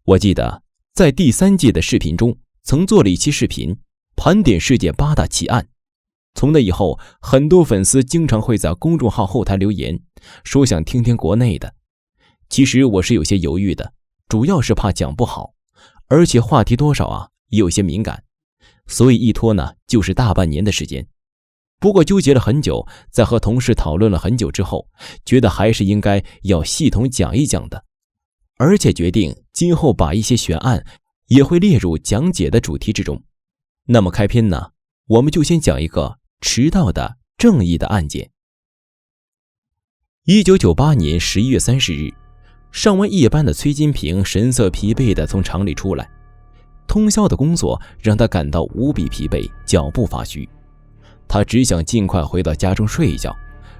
我记得在第3季的视频中曾做了一期视频，盘点世界8大奇案。从那以后，很多粉丝经常会在公众号后台留言，说想听听国内的。其实我是有些犹豫的，主要是怕讲不好，而且话题多少也有些敏感，所以一拖呢就是大半年的时间。不过纠结了很久，在和同事讨论了很久之后，觉得还是应该要系统讲一讲的，而且决定今后把一些悬案也会列入讲解的主题之中。那么开篇呢，我们就先讲一个迟到的正义的案件。1998年11月30日，上完夜班的崔金平神色疲惫地从厂里出来，通宵的工作让他感到无比疲惫，脚步发虚。他只想尽快回到家中睡一觉，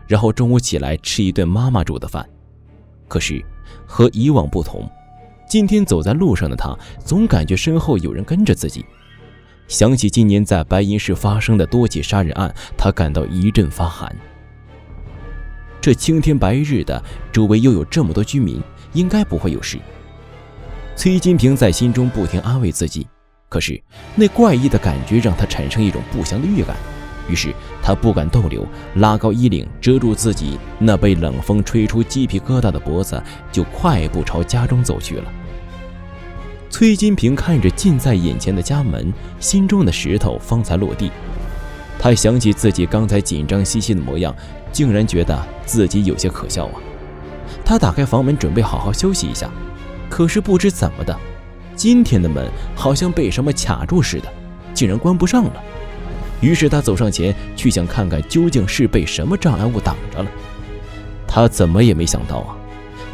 然后中午起来吃一顿妈妈煮的饭。可是和以往不同，今天走在路上的他总感觉身后有人跟着自己。想起今年在白银市发生的多起杀人案，他感到一阵发寒。这青天白日的，周围又有这么多居民，应该不会有事。崔金平在心中不停安慰自己，可是那怪异的感觉让他产生一种不祥的预感。于是他不敢逗留，拉高衣领遮住自己那被冷风吹出鸡皮疙瘩的脖子，就快步朝家中走去了。崔金平看着近在眼前的家门，心中的石头方才落地。他想起自己刚才紧张兮兮的模样，竟然觉得自己有些可笑他打开房门准备好好休息一下，可是不知怎么的，今天的门好像被什么卡住似的，竟然关不上了。于是他走上前去想看看究竟是被什么障碍物挡着了。他怎么也没想到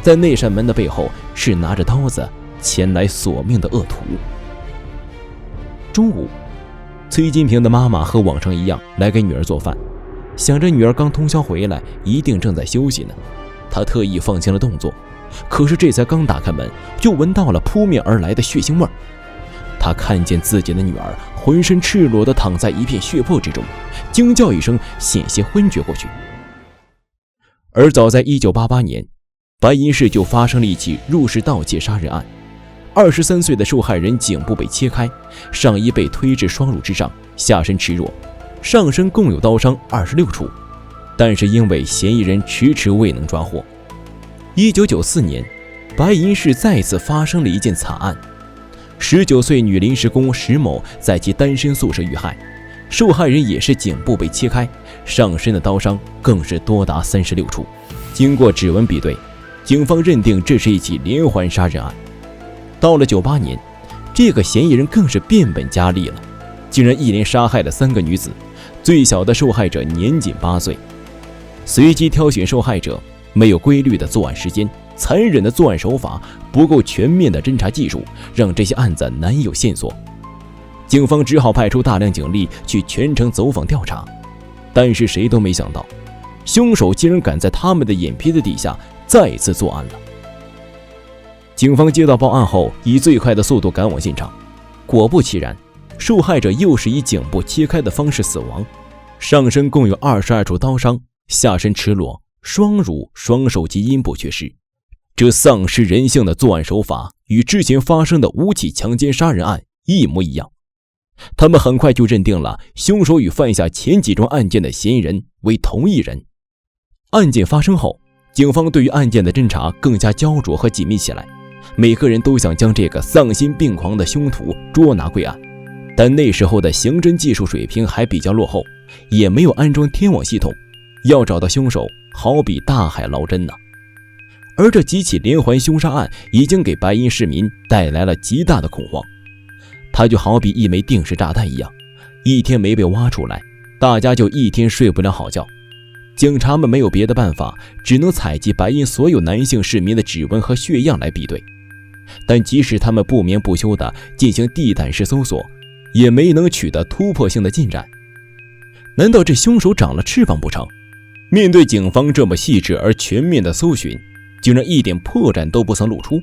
在那扇门的背后是拿着刀子前来索命的恶徒。中午，崔金平的妈妈和往常一样来给女儿做饭，想着女儿刚通宵回来，一定正在休息呢，他特意放轻了动作。可是这才刚打开门，就闻到了扑面而来的血腥味。他看见自己的女儿浑身赤裸地躺在一片血泊之中，惊叫一声，险些昏厥过去。而早在1988年，白银市就发生了一起入室盗窃杀人案。23岁的受害人颈部被切开，上衣被推至双乳之上，下身赤裸，上身共有刀伤26处，但是因为嫌疑人迟迟未能抓获。1994年，白银市再次发生了一件惨案。19岁女临时工石某在其单身宿舍遇害，受害人也是颈部被切开，上身的刀伤更是多达36处。经过指纹比对，警方认定这是一起连环杀人案。到了98年，这个嫌疑人更是变本加厉了，竟然一连杀害了3个女子，最小的受害者年仅8岁。随机挑选受害者，没有规律的作案时间，残忍的作案手法，不够全面的侦查技术，让这些案子难有线索。警方只好派出大量警力去全城走访调查，但是谁都没想到，凶手竟然敢在他们的眼皮子底下再次作案了。警方接到报案后，以最快的速度赶往现场，果不其然，受害者又是以颈部切开的方式死亡，上身共有22处刀伤，下身赤裸，双乳、双手及阴部缺失。这丧失人性的作案手法与之前发生的5起强奸杀人案一模一样。他们很快就认定了凶手与犯下前几桩案件的嫌疑人为同一人。案件发生后，警方对于案件的侦查更加焦灼和紧密起来，每个人都想将这个丧心病狂的凶徒捉拿归案。但那时候的刑侦技术水平还比较落后，也没有安装天网系统，要找到凶手好比大海捞针而这几起连环凶杀案已经给白银市民带来了极大的恐慌，它就好比一枚定时炸弹一样，一天没被挖出来，大家就一天睡不了好觉。警察们没有别的办法，只能采集白银所有男性市民的指纹和血样来比对，但即使他们不眠不休地进行地毯式搜索，也没能取得突破性的进展。难道这凶手长了翅膀不成？面对警方这么细致而全面的搜寻，竟然一点破绽都不曾露出。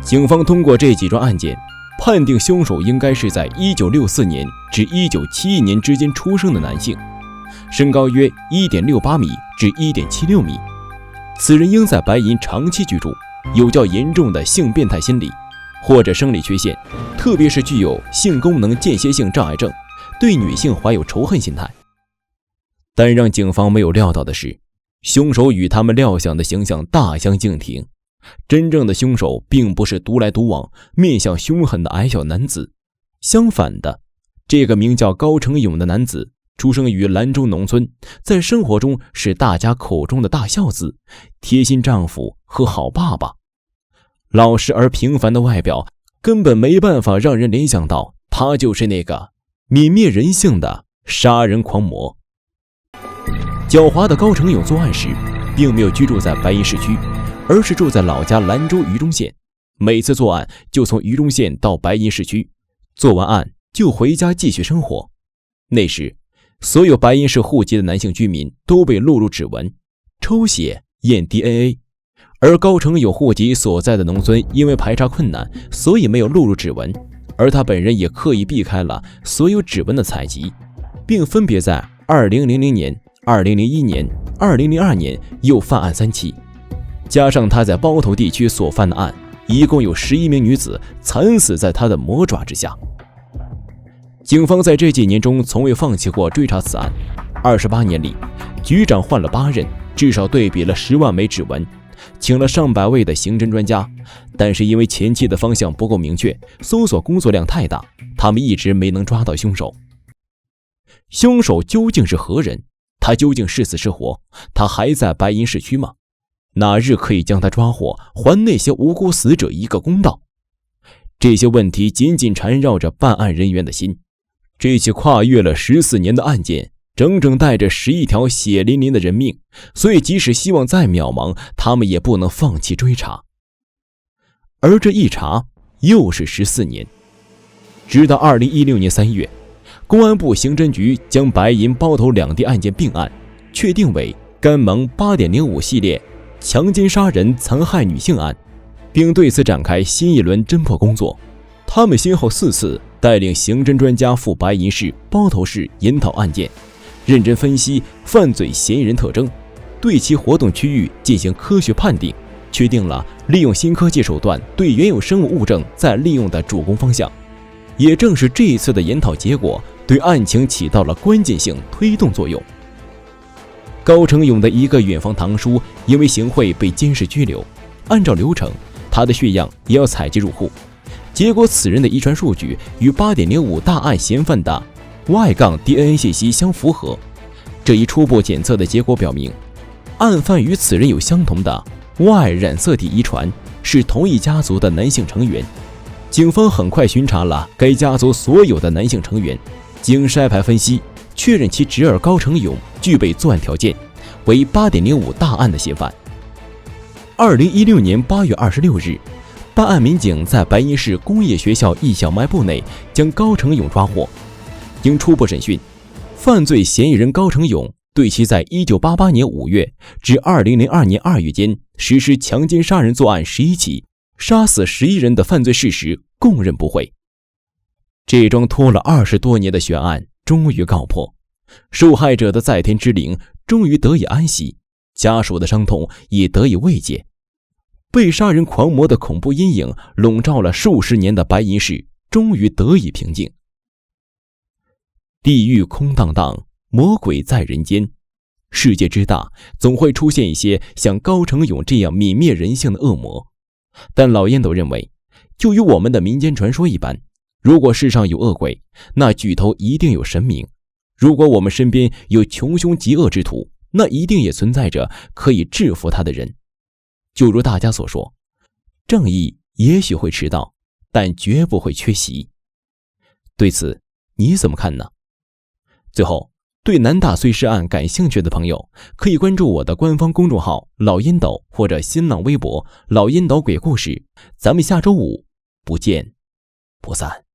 警方通过这几桩案件，判定凶手应该是在1964年至1971年之间出生的男性，身高约 1.68 米至 1.76 米。此人应在白银长期居住，有较严重的性变态心理或者生理缺陷，特别是具有性功能间歇性障碍症，对女性怀有仇恨心态。但让警方没有料到的是，凶手与他们料想的形象大相径庭。真正的凶手并不是独来独往、面相凶狠的矮小男子，相反的，这个名叫高成勇的男子出生于兰州农村，在生活中是大家口中的大孝子、贴心丈夫和好爸爸。老实而平凡的外表根本没办法让人联想到他就是那个泯灭人性的杀人狂魔。狡猾的高成勇作案时并没有居住在白银市区，而是住在老家兰州榆中县，每次作案就从榆中县到白银市区，做完案就回家继续生活。那时所有白银市户籍的男性居民都被录入指纹、抽血、验 DNA， 而高成勇户籍所在的农村因为排查困难，所以没有录入指纹，而他本人也刻意避开了所有指纹的采集，并分别在2000年、2001年、2002年又犯案3起。加上他在包头地区所犯的案，一共有11名女子惨死在他的魔爪之下。警方在这几年中从未放弃过追查此案，28年里，局长换了8任，至少对比了10万枚指纹，请了上百位的刑侦专家，但是因为前期的方向不够明确，搜索工作量太大，他们一直没能抓到凶手。凶手究竟是何人？他究竟是死是活？他还在白银市区吗？哪日可以将他抓获，还那些无辜死者一个公道？这些问题紧紧缠绕着办案人员的心。这起跨越了14年的案件，整整带着11条血淋淋的人命，所以即使希望再渺茫，他们也不能放弃追查。而这一查又是14年，直到2016年3月，公安部刑侦局将白银包头两地案件并案，确定为甘蒙 8.05 系列强奸杀人残害女性案，并对此展开新一轮侦破工作。他们先后4次带领刑侦专家赴白银市、包头市研讨案件，认真分析犯罪嫌疑人特征，对其活动区域进行科学判定，确定了利用新科技手段对原有生物物证再利用的主攻方向。也正是这一次的研讨结果，对案情起到了关键性推动作用。高成勇的一个远房堂叔因为行贿被监视拘留，按照流程，他的血样也要采集入户。结果此人的遗传数据与 8.05 大案嫌犯的 Y-DNA 信息相符合。这一初步检测的结果表明，案犯与此人有相同的 Y 染色体遗传，是同一家族的男性成员。警方很快巡查了该家族所有的男性成员，经筛排分析，确认其侄儿高成勇具备作案条件，为 8.05 大案的嫌犯。2016年8月26日，办案民警在白银市工业学校一小卖部内将高成勇抓获。经初步审讯，犯罪嫌疑人高成勇对其在1988年5月至2002年2月间实施强奸杀人作案11起，杀死11人的犯罪事实供认不讳。这桩拖了20多年的悬案终于告破，受害者的在天之灵终于得以安息，家属的伤痛也得以慰藉。被杀人狂魔的恐怖阴影笼罩了数十年的白银市终于得以平静。地狱空荡荡，魔鬼在人间。世界之大，总会出现一些像高成勇这样泯灭人性的恶魔。但老烟斗认为，就与我们的民间传说一般，如果世上有恶鬼，那举头一定有神明；如果我们身边有穷凶极恶之徒，那一定也存在着可以制服他的人。就如大家所说，正义也许会迟到，但绝不会缺席。对此你怎么看呢？最后，对南大碎尸案感兴趣的朋友，可以关注我的官方公众号老烟斗或者新浪微博老烟斗鬼故事。咱们下周5不见不散。